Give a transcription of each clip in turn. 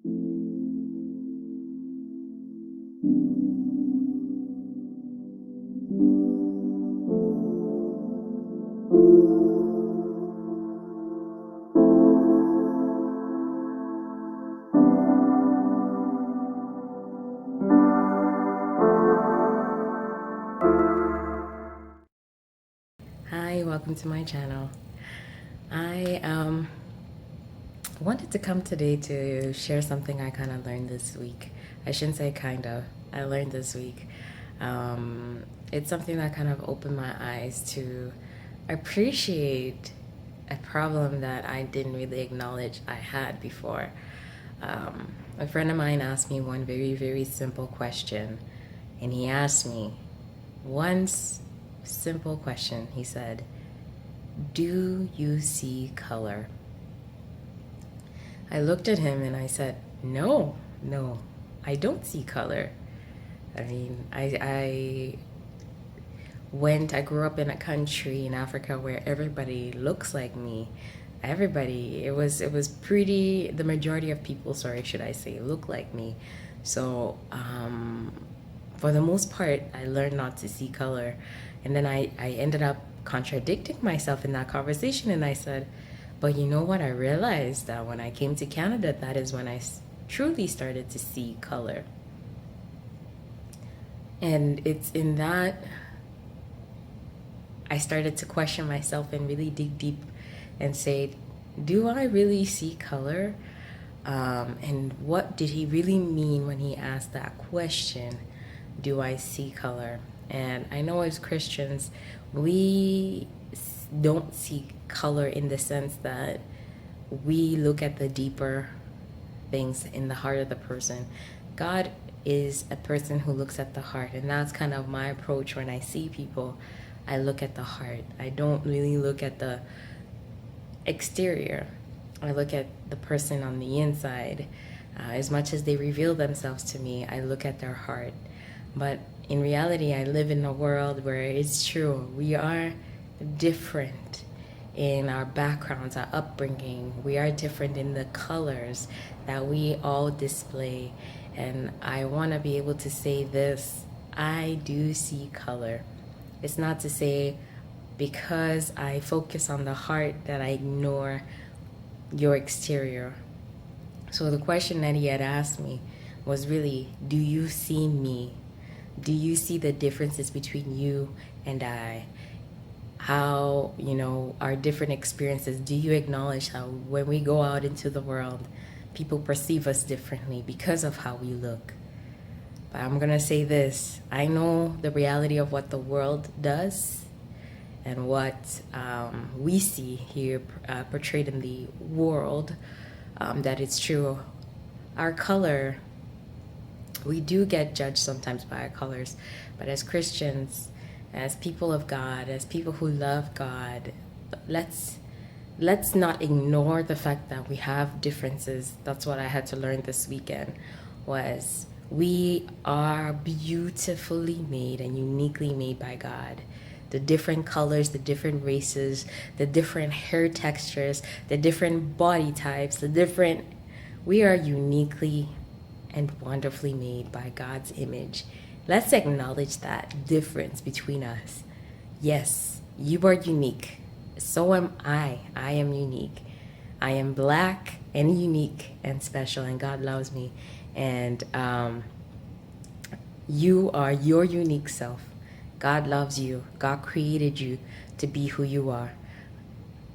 Hi, welcome to my channel. I wanted to come today to share something I kind of learned this week. I shouldn't say kind of, I learned this week. It's something that kind of opened my eyes to appreciate a problem that I didn't really acknowledge I had before. A friend of mine asked me one very, very simple question, and he asked me one simple question. He said, "Do you see color?" I looked at him and I said, no, I don't see color. I mean, I grew up in a country in Africa where everybody looks like me. Everybody, it was pretty, the majority of people, sorry, should I say, look like me. So, for the most part, I learned not to see color. And then I ended up contradicting myself in that conversation, and I said, but you know what? I realized that when I came to Canada, that is when I truly started to see color. And it's in that I started to question myself and really dig deep and say, do I really see color? And what did he really mean when he asked that question? Do I see color? And I know as Christians, we don't see color in the sense that we look at the deeper things in the heart of the person. God is a person who looks at the heart, and that's kind of my approach when I see people. I look at the heart. I don't really look at the exterior. I look at the person on the inside. As much as they reveal themselves to me, I look at their heart. But in reality, I live in a world where it's true. We are different in our backgrounds, our upbringing. We are different in the colors that we all display. And I want to be able to say this: I do see color. It's not to say because I focus on the heart that I ignore your exterior. So the question that he had asked me was really, do you see me? Do you see the differences between you and I? How, our different experiences, do you acknowledge how when we go out into the world, people perceive us differently because of how we look? But I'm going to say this. I know the reality of what the world does and what we see here portrayed in the world, that it's true. Our color, we do get judged sometimes by our colors, but as Christians, as people of God, as people who love God, let's not ignore the fact that we have differences. That's what I had to learn this weekend, was we are beautifully made and uniquely made by God. The different colors, the different races, the different hair textures, the different body types, we are uniquely and wonderfully made by God's image. Let's acknowledge that difference between us. Yes, you are unique. So am I. I am unique. I am black and unique and special, and God loves me. And you are your unique self. God loves you. God created you to be who you are.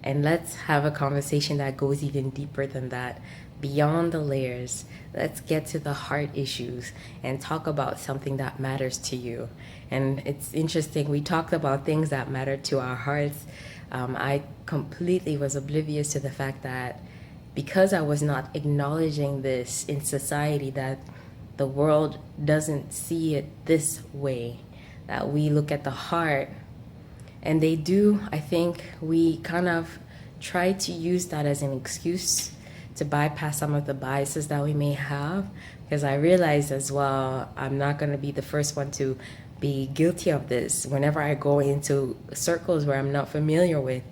And let's have a conversation that goes even deeper than that, beyond the layers. Let's get to the heart issues and talk about something that matters to you. And it's interesting, we talked about things that matter to our hearts. I completely was oblivious to the fact that because I was not acknowledging this in society, that the world doesn't see it this way, that we look at the heart. And they do, I think we kind of try to use that as an excuse to bypass some of the biases that we may have. Because I realize as well, I'm not going to be the first one to be guilty of this. Whenever I go into circles where I'm not familiar with,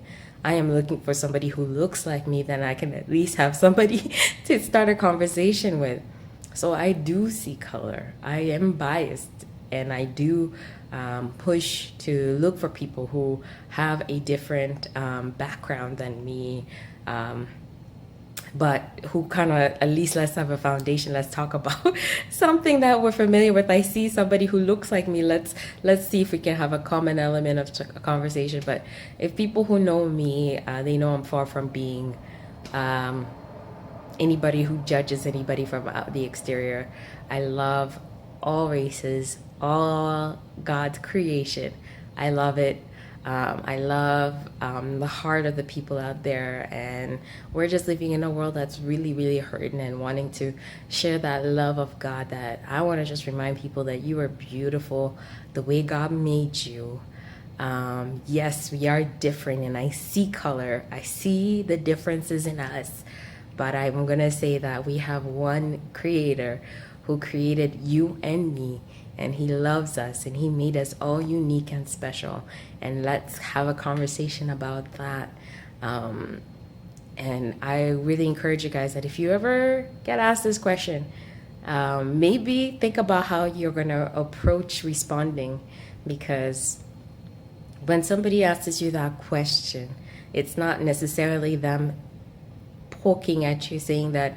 I am looking for somebody who looks like me, then I can at least have somebody to start a conversation with. So I do see color. I am biased, and I do push to look for people who have a different background than me, but who kind of, at least let's have a foundation. Let's talk about something that we're familiar with. I see somebody who looks like me. Let's see if we can have a common element of a conversation. But if people who know me, they know I'm far from being anybody who judges anybody from the exterior. I love all races, all God's creation. I love it. I love the heart of the people out there, and we're just living in a world that's really, really hurting, and wanting to share that love of God. That I want to just remind people that you are beautiful the way God made you. Yes, we are different, and I see color. I see the differences in us, but I'm going to say that we have one creator who created you and me, and he loves us, and he made us all unique and special. And let's have a conversation about that. And I really encourage you guys that if you ever get asked this question, maybe think about how you're going to approach responding, because when somebody asks you that question, it's not necessarily them poking at you, saying that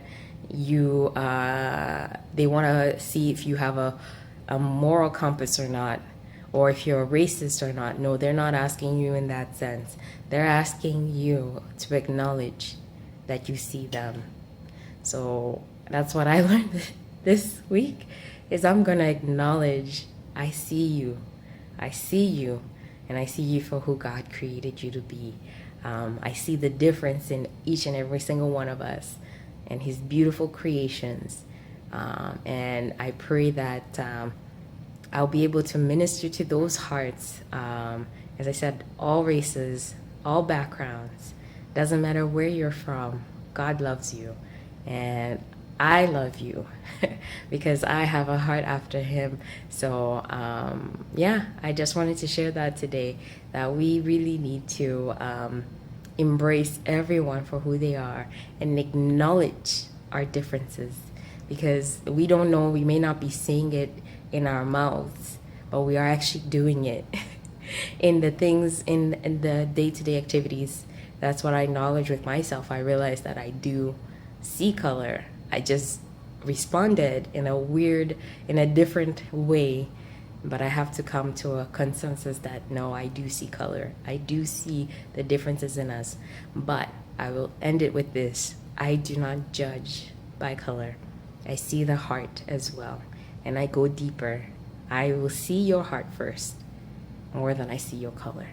you they want to see if you have a moral compass or not, or if you're a racist or not. No, they're not asking you in that sense. They're asking you to acknowledge that you see them. So that's what I learned this week, is I'm going to acknowledge I see you. I see you, and I see you for who God created you to be. I see the difference in each and every single one of us and his beautiful creations. And I pray that I'll be able to minister to those hearts. As I said, all races, all backgrounds, doesn't matter where you're from, God loves you. And I love you because I have a heart after him. So yeah, I just wanted to share that today, that we really need to embrace everyone for who they are and acknowledge our differences, because we don't know, we may not be saying it in our mouths, but we are actually doing it in the things, in the day-to-day activities. That's what I acknowledge with myself. I realize that I do see color. I just responded in a different way, but I have to come to a consensus that no, I do see color. I do see the differences in us. But I will end it with this: I do not judge by color. I see the heart as well, and I go deeper. I will see your heart first, more than I see your color.